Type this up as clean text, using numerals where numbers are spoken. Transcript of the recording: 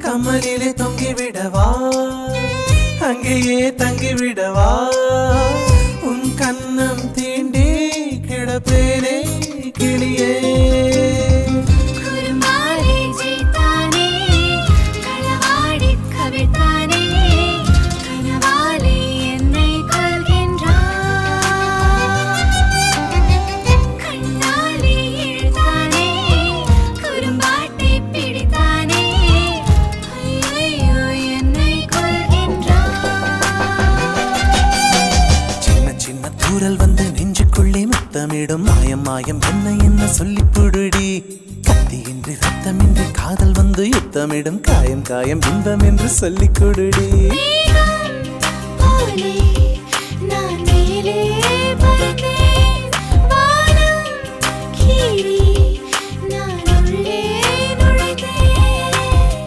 கம்மலிலே தொங்கிவிடவா அங்கேயே தங்கிவிடவா உன் கண்ணம் தீண்டி கிடப்பேனே கிளியே தூரல் வந்து நெஞ்சுக்குள்ளே முத்தமிடும் மாயம் மாயம் என்ன என்ன சொல்லி புடுடி கத்தியின்றி ரத்தமின்றி காதல் வந்து யுத்தமிடும் காயம் காயம் இன்பம் என்று சொல்லி கொடுடி நான் மேலே பறந்தேன் வானம் கீழே